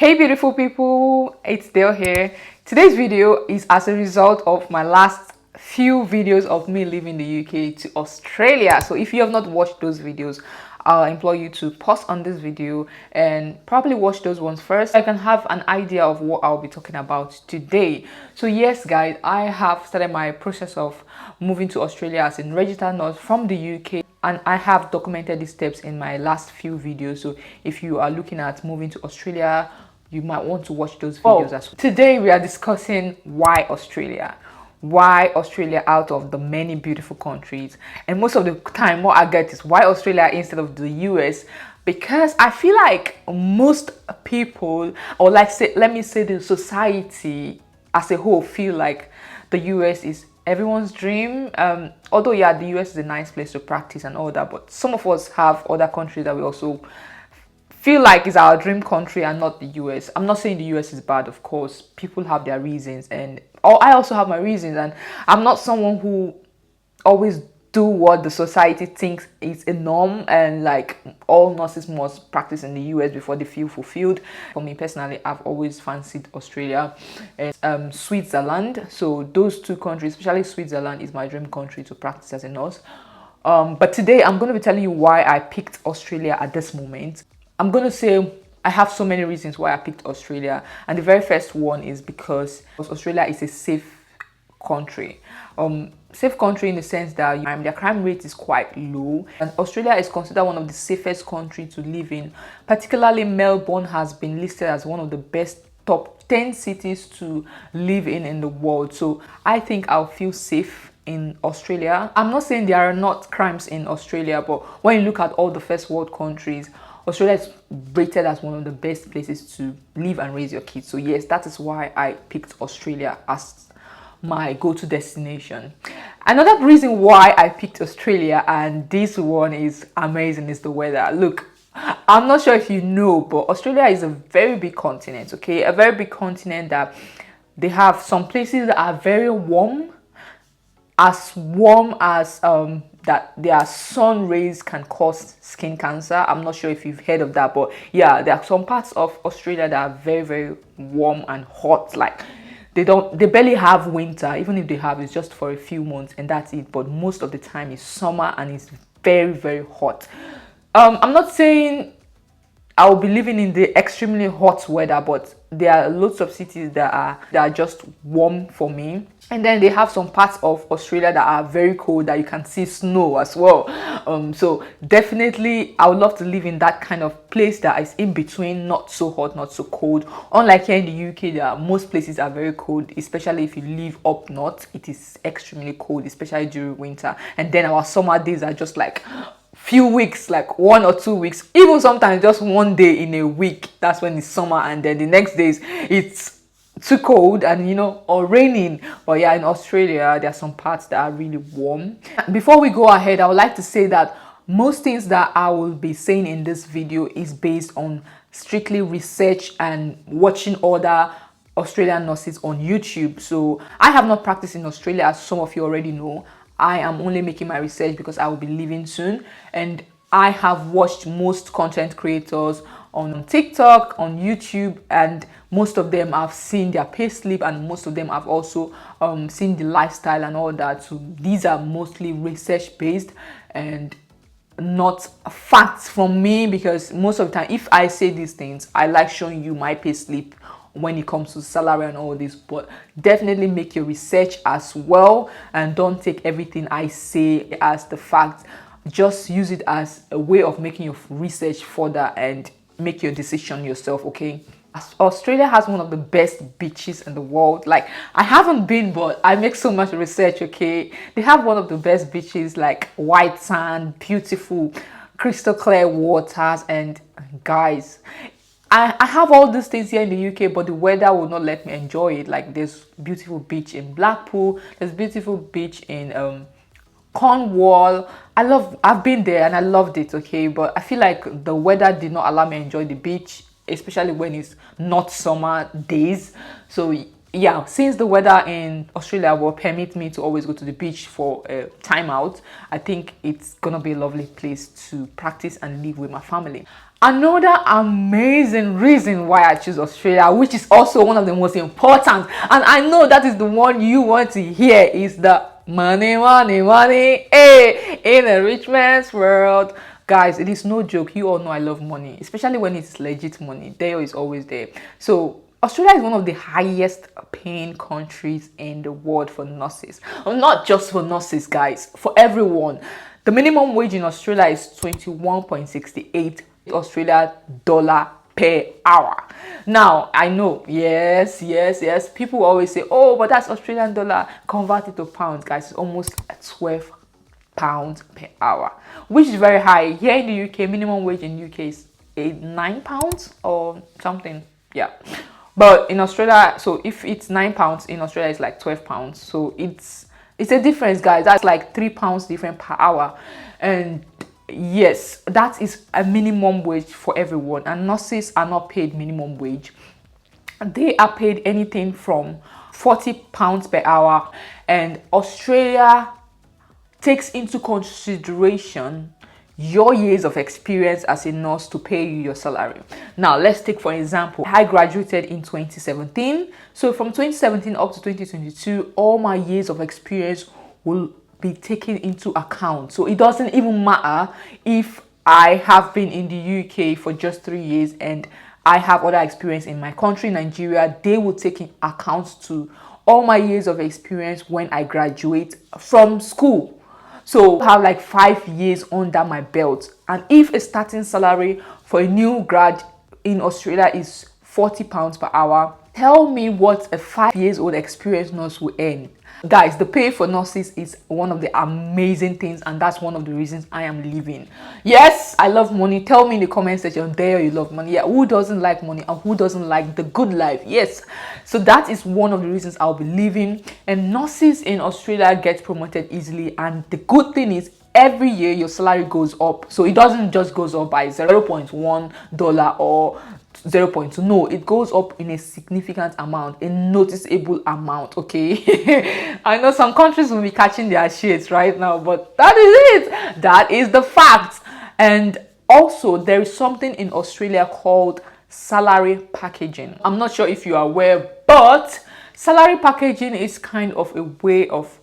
Hey beautiful people, it's Dale here. Today's video is as a result of my last few videos of me leaving the UK to Australia. So if you have not watched those videos, I'll implore you to pause on this video and probably watch those ones first so I can have an idea of what I'll be talking about today. So yes guys, I have started my process of moving to Australia as a registered nurse from the UK, and I have documented these steps in my last few videos. So if you are looking at moving to Australia, you might want to watch those videos as well. Today we are discussing why Australia. Why Australia out of the many beautiful countries? And most of the time what I get is why Australia instead of the US, because I feel like most people, or let me say the society as a whole, feel like the US is everyone's dream. Although yeah, the US is a nice place to practice and all that, but some of us have other countries that we also feel like is our dream country and not the US. I'm not saying the US is bad, of course. People have their reasons, and I also have my reasons, and I'm not someone who always do what the society thinks is a norm, and like all nurses must practice in the US before they feel fulfilled. For me personally, I've always fancied Australia and Switzerland. So those two countries, especially Switzerland, is my dream country to practice as a nurse. But today I'm going to be telling you why I picked Australia at this moment. I'm going to say I have so many reasons why I picked Australia, and the very first one is because Australia is a safe country. Safe country in the sense that their crime rate is quite low, and Australia is considered one of the safest countries to live in. Particularly Melbourne has been listed as one of the best top 10 cities to live in the world. So I think I'll feel safe in Australia. I'm not saying there are not crimes in Australia, but when you look at all the first world countries, Australia is rated as one of the best places to live and raise your kids. So yes, that is why I picked Australia as my go-to destination. Another reason why I picked Australia, and this one is amazing, is the weather. Look, I'm not sure if you know, but Australia is a very big continent, okay? A very big continent that they have some places that are very warm as that their sun rays can cause skin cancer. I'm not sure if you've heard of that, but yeah, there are some parts of Australia that are very, very warm and hot. Like they barely have winter. Even if they have, it's just for a few months and that's it. But most of the time it's summer and it's very, very hot. I'm not saying I'll be living in the extremely hot weather, but there are lots of cities that are just warm for me. And then they have some parts of Australia that are very cold, that you can see snow as well. So definitely I would love to live in that kind of place that is in between, not so hot, not so cold. Unlike here in the UK, most places are very cold, especially if you live up north. It is extremely cold, especially during winter. And then our summer days are just like few weeks, like 1 or 2 weeks, even sometimes just one day in a week. That's when it's summer, and then the next days it's too cold and or raining. But yeah, in Australia there are some parts that are really warm. Before we go ahead, I would like to say that most things that I will be saying in this video is based on strictly research and watching other Australian nurses on YouTube. So I have not practiced in Australia, as some of you already know. I am only making my research because I will be leaving soon, and I have watched most content creators on TikTok, on YouTube, and most of them have seen their payslip, and most of them have also seen the lifestyle and all that. So these are mostly research based and not facts from me, because most of the time if I say these things, I like showing you my payslip when it comes to salary and all this. But definitely make your research as well, and don't take everything I say as the fact. Just use it as a way of making your research further and make your decision yourself, okay? Australia has one of the best beaches in the world. Like, I haven't been, but I make so much research, okay? They have one of the best beaches, like white sand, beautiful crystal clear waters, and guys, I have all these things here in the UK, but the weather will not let me enjoy it. Like, there's beautiful beach in Blackpool, there's beautiful beach in Cornwall. I've been there and I loved it, okay? But I feel like the weather did not allow me to enjoy the beach, especially when it's not summer days. So yeah, since the weather in Australia will permit me to always go to the beach for a time out, I think it's gonna be a lovely place to practice and live with my family. Another amazing reason why I choose Australia, which is also one of the most important, and I know that is the one you want to hear, is the money, money, money. Hey, in a rich man's world. Guys, it is no joke. You all know I love money, especially when it's legit money. There is always there. So Australia is one of the highest paying countries in the world for nurses. Well, not just for nurses, guys, for everyone. The minimum wage in Australia is 21.68 Australia dollar per hour. Now, I know, yes, people always say, oh, but that's Australian dollar. Convert it to pounds, guys. It's almost 12 pounds per hour, which is very high. Here in the UK, minimum wage in UK is 9 pounds or something. Yeah. But in Australia, so if it's 9 pounds, in Australia it's like 12 pounds. So it's a difference, guys. That's like 3 pounds different per hour. And yes, that is a minimum wage for everyone. And nurses are not paid minimum wage. They are paid anything from 40 pounds per hour. And Australia takes into consideration your years of experience as a nurse to pay you your salary. Now, let's take for example, I graduated in 2017. So from 2017 up to 2022, all my years of experience will be taken into account. So it doesn't even matter if I have been in the UK for just 3 years and I have other experience in my country, Nigeria. They will take in account to all my years of experience when I graduate from school. So I have like 5 years under my belt. And if a starting salary for a new grad in Australia is 40 pounds per hour, tell me what a 5 years old experienced nurse will earn. Guys, the pay for nurses is one of the amazing things, and that's one of the reasons I am leaving. Yes, I love money. Tell me in the comment section there you love money. Yeah, who doesn't like money and who doesn't like the good life? Yes. So that is one of the reasons I'll be leaving. And nurses in Australia get promoted easily, and the good thing is every year your salary goes up. So it doesn't just goes up by $0.1 or 0.2. No, it goes up in a significant amount, a noticeable amount. Okay. I know some countries will be catching their shit right now, but that is it. That is the fact. And also there is something in Australia called salary packaging. I'm not sure if you are aware, but salary packaging is kind of a way of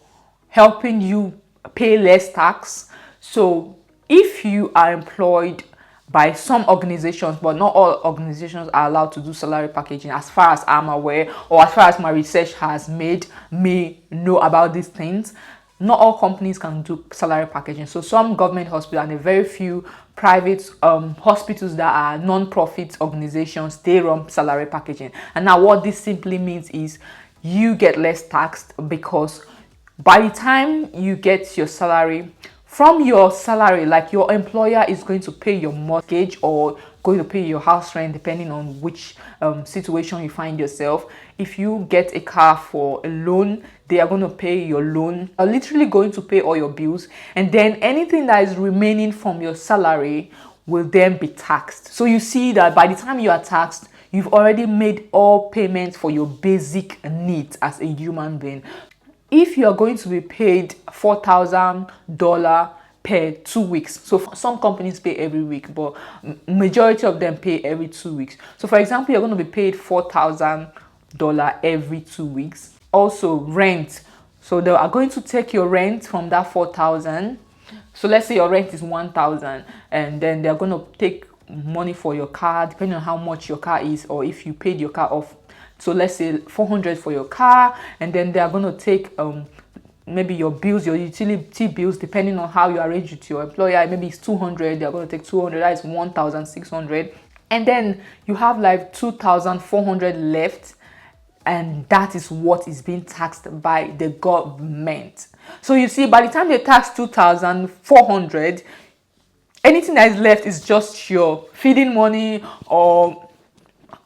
helping you pay less tax. So if you are employed by some organizations, but not all organizations are allowed to do salary packaging, as far as I'm aware, or as far as my research has made me know about these things. Not all companies can do salary packaging. So some government hospitals and a very few private hospitals that are non-profit organizations, they run salary packaging. And now what this simply means is you get less taxed, because by the time you get your salary, from your salary, like your employer is going to pay your mortgage or going to pay your house rent, depending on which situation you find yourself. If you get a car for a loan, they are going to pay your loan, are literally going to pay all your bills, and then anything that is remaining from your salary will then be taxed. So you see that by the time you are taxed, you've already made all payments for your basic needs as a human being. If you are going to be paid $4,000 per 2 weeks, so some companies pay every week, but majority of them pay every 2 weeks. So for example, you're going to be paid $4,000 every 2 weeks. Also rent, so they are going to take your rent from that 4,000. So let's say your rent is 1,000, and then they're going to take money for your car, depending on how much your car is, or if you paid your car off. So let's say 400 for your car, and then they are going to take maybe your bills, your utility bills, depending on how you arrange with your employer. Maybe it's 200, they are going to take 200, that is 1,600, and then you have like 2,400 left, and that is what is being taxed by the government. So you see, by the time they tax 2,400, anything that is left is just your feeding money or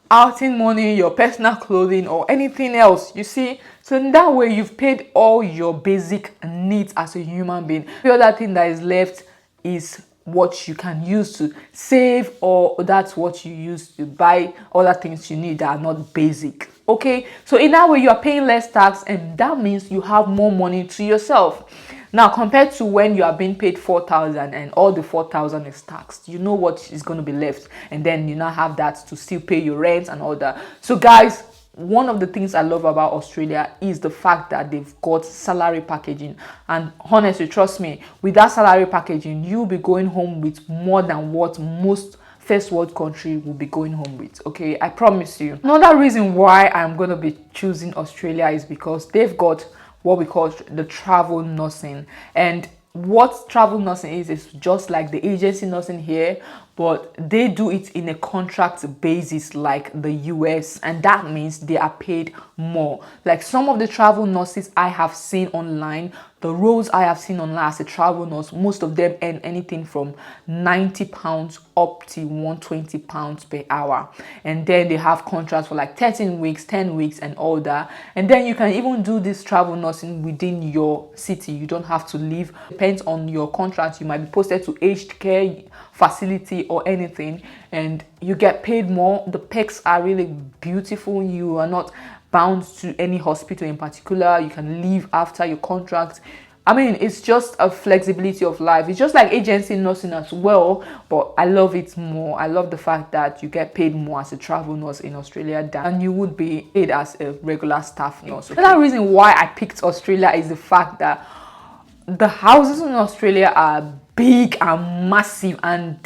outing money, your personal clothing, or anything else, you see. So in that way, you've paid all your basic needs as a human being. The other thing that is left is what you can use to save, or that's what you use to buy other things you need that are not basic. Okay, so in that way you are paying less tax, and that means you have more money to yourself. Now, compared to when you are being paid 4,000 and all the 4,000 is taxed, you know what is going to be left, and then you now have that to still pay your rent and all that. So guys, one of the things I love about Australia is the fact that they've got salary packaging, and honestly, trust me, with that salary packaging, you'll be going home with more than what most first world country will be going home with. Okay, I promise you. Another reason why I'm going to be choosing Australia is because they've got what we call the travel nursing. And what travel nursing is just like the agency nursing here, but they do it in a contract basis like the US, and that means they are paid more. Like some of the travel nurses I have seen online, the roles I have seen online as a travel nurse, most of them earn anything from £90 up to £120 per hour. And then they have contracts for like 13 weeks, 10 weeks and all that. And then you can even do this travel nursing within your city. You don't have to leave. Depends on your contract. You might be posted to aged care facility or anything, and you get paid more. The perks are really beautiful. You are not bound to any hospital in particular. You can leave after your contract. I mean, it's just a flexibility of life. It's just like agency nursing as well, but I love it more. I love the fact that you get paid more as a travel nurse in Australia than you would be paid as a regular staff nurse. Okay. Another reason why I picked Australia is the fact that the houses in Australia are big and massive, and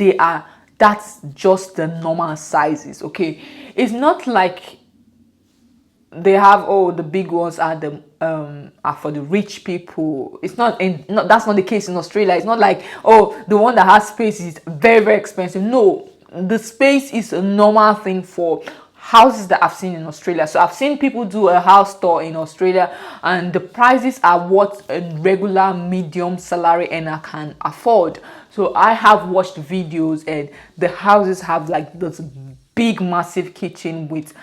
that's just the normal sizes. Okay, it's not like they have the big ones are for the rich people. It's not that's not the case in Australia. It's not like the one that has space is very, very expensive. No, the space is a normal thing for houses that I've seen in Australia. So I've seen people do a house tour in Australia, and the prices are what a regular medium salary earner can afford. So I have watched videos, and the houses have like this big massive kitchen with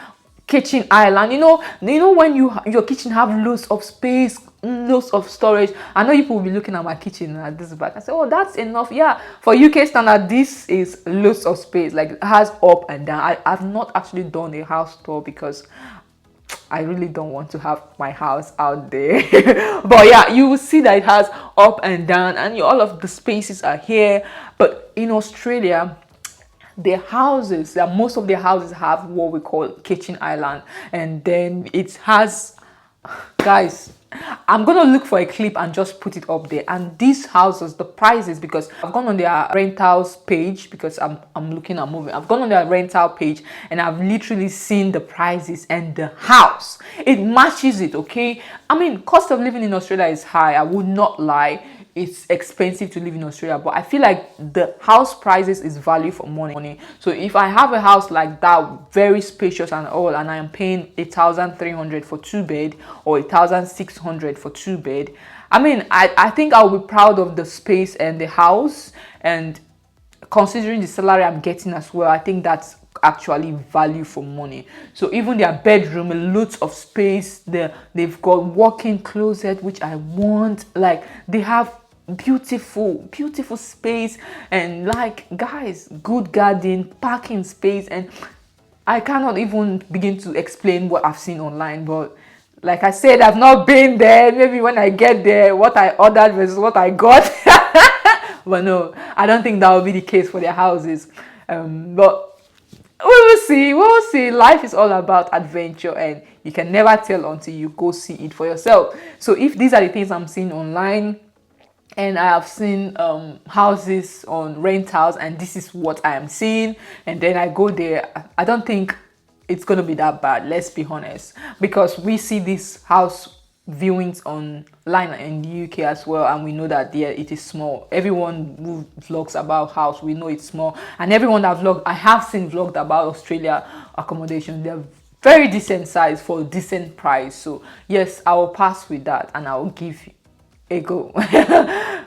kitchen island. You know when your kitchen have loads of space, loads of storage. I know people will be looking at my kitchen at this back and say, oh, that's enough. Yeah, for UK standard, this is loads of space. Like it has up and down. I've not actually done a house tour because I really don't want to have my house out there. But yeah, you will see that it has up and down, and all of the spaces are here. But in Australia, most of their houses have what we call kitchen island, and then it has, guys, I'm gonna look for a clip and just put it up there. And these houses, the prices, because I've gone on their rentals page, because I'm looking at moving. I've gone on their rental page and I've literally seen the prices, and the house, it matches it. Okay, I mean, cost of living in Australia is high, I would not lie. It's expensive to live in Australia, but I feel like the house prices is value for money. So if I have a house like that, very spacious and all, and I am paying 1,300 for 2-bed or 1,600 for 2-bed, I mean, I think I'll be proud of the space and the house, and considering the salary I'm getting as well, I think that's actually value for money. So even their bedroom, loads of space, they've got walk-in closet, which I want. Like they have beautiful space, and like, guys, good garden, parking space, and I cannot even begin to explain what I've seen online. But like I said, I've not been there. Maybe when I get there, what I ordered versus what I got. But no, I don't think that will be the case for their houses. But we will see. Life is all about adventure, and you can never tell until you go see it for yourself. So if these are the things I'm seeing online, and I have seen houses on rentals, and this is what I am seeing, and then I go there, I don't think it's gonna be that bad, let's be honest, because we see this house viewings online in the UK as well, and we know that there it is small. Everyone who vlogs about house, we know it's small, and everyone that vlogged, I have seen vlogged about Australia accommodation, they're very decent size for a decent price. So yes, I will pass with that, and I will give a go.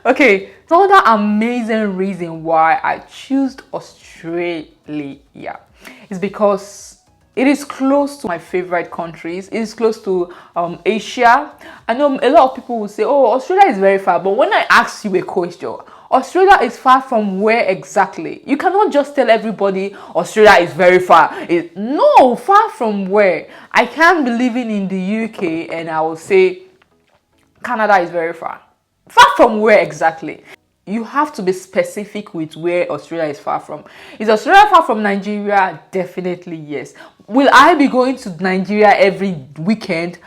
Okay, so another amazing reason why I choose Australia is because it is close to my favorite countries. It is close to Asia. I know a lot of people will say, oh, Australia is very far, but when I ask you a question, Australia is far from where exactly? You cannot just tell everybody Australia is very far. No, far from where? I can't be living in the UK and I will say Canada is very far. Far from where exactly? You have to be specific with where Australia is far from. Is Australia far from Nigeria? Definitely yes. Will I be going to Nigeria every weekend?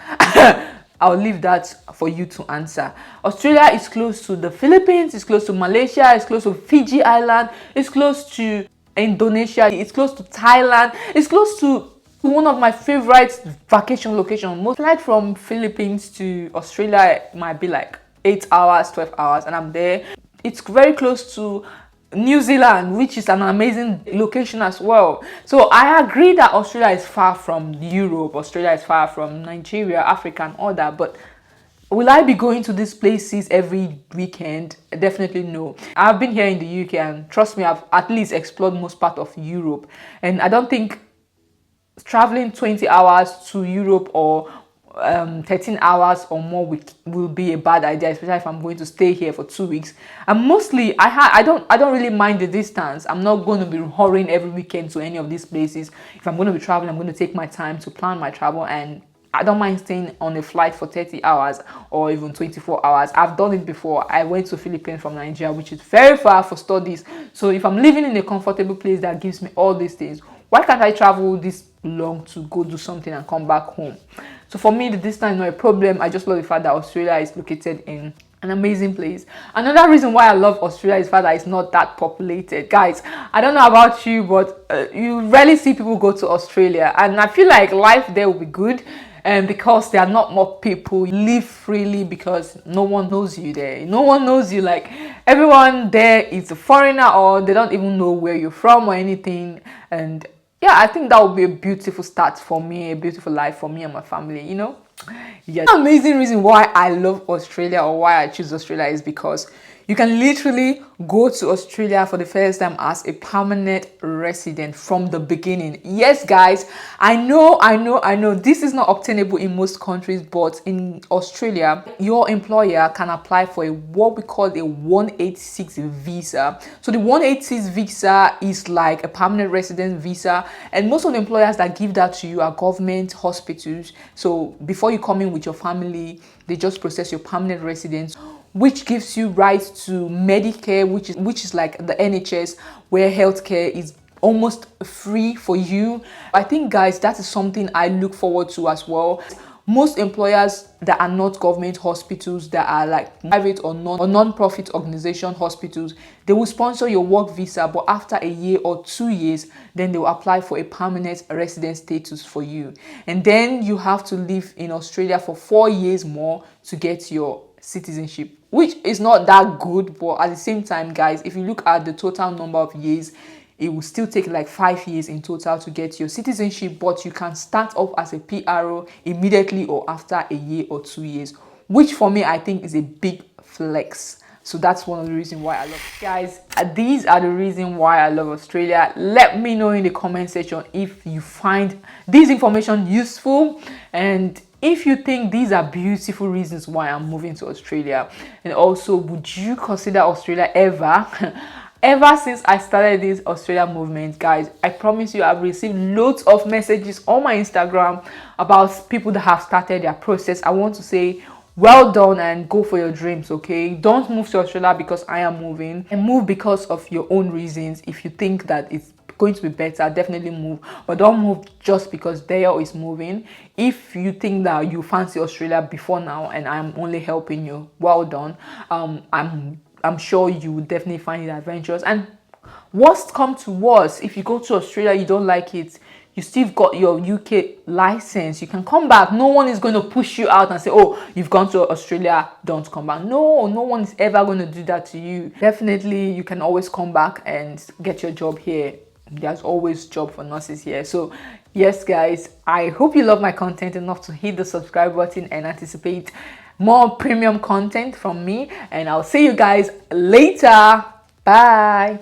I'll leave that for you to answer. Australia is close to the Philippines, it's close to Malaysia, it's close to Fiji Island, it's close to Indonesia, it's close to Thailand, it's close to one of my favorite vacation locations. Most flight from Philippines to Australia might be like 8 hours, 12 hours, and I'm there. It's very close to New Zealand, which is an amazing location as well. So I agree that Australia is far from Europe, Australia is far from Nigeria, Africa and all that, but will I be going to these places every weekend? Definitely no. I've been here in the UK and trust me, I've at least explored most part of Europe, and I don't think traveling 20 hours to Europe or 13 hours or more will be a bad idea, especially if I'm going to stay here for 2 weeks. And mostly I don't really mind the distance. I'm not going to be hurrying every weekend to any of these places. If I'm going to be traveling, I'm going to take my time to plan my travel, and I don't mind staying on a flight for 30 hours or even 24 hours. I've done it before. I went to Philippines from Nigeria, which is very far, for studies. So if I'm living in a comfortable place that gives me all these things, why can't I travel this long to go do something and come back home? So for me, the distance is not a problem. I just love the fact that Australia is located in an amazing place. Another reason why I love Australia is the fact that it's not that populated. Guys, I don't know about you, but you rarely see people go to Australia, and I feel like life there will be good. And because there are not more people, you live freely because no one knows you there. No one knows you. Like, everyone there is a foreigner, or they don't even know where you're from or anything. And yeah, I think that would be a beautiful start for me, a beautiful life for me and my family, you know. Yeah, the amazing reason why I love Australia, or why I choose Australia, is because you can literally go to Australia for the first time as a permanent resident from the beginning. Yes, guys, I know this is not obtainable in most countries, but in Australia, your employer can apply for what we call a 186 visa. So the 186 visa is like a permanent resident visa, and most of the employers that give that to you are government hospitals. So before you come in with your family, they just process your permanent residence, which gives you rights to Medicare, which is like the NHS, where healthcare is almost free for you. I think, guys, that is something I look forward to as well. Most employers that are not government hospitals, that are like private or non-profit organization hospitals, they will sponsor your work visa, but after a year or 2 years, then they will apply for a permanent resident status for you. And then you have to live in Australia for 4 years more to get your citizenship, which is not that good. But at the same time, guys, if you look at the total number of years, it will still take like 5 years in total to get your citizenship, but you can start off as a PRO immediately or after a year or 2 years, which for me, I think is a big flex. So that's one of the reasons why I love it. Guys, these are the reasons why I love Australia. Let me know in the comment section if you find this information useful, and if you think these are beautiful reasons why I'm moving to Australia. And also, would you consider Australia ever? Ever since I started this Australia movement, guys, I promise you I've received loads of messages on my Instagram about people that have started their process. I want to say, well done, and go for your dreams, okay? Don't move to Australia because I am moving, and move because of your own reasons. If you think that it's going to be better, definitely move, but don't move just because Dale is moving. If you think that you fancy Australia before now and I'm only helping you, well done. I'm sure you will definitely find it adventurous. And worst come to worst, if you go to Australia, you don't like it, you still got your UK license, you can come back. No one is going to push you out and say, oh, you've gone to Australia, don't come back. No one is ever going to do that to you. Definitely, you can always come back and get your job here. There's always job for nurses here. So yes, guys, I hope you love my content enough to hit the subscribe button and anticipate more premium content from me, and I'll see you guys later. Bye.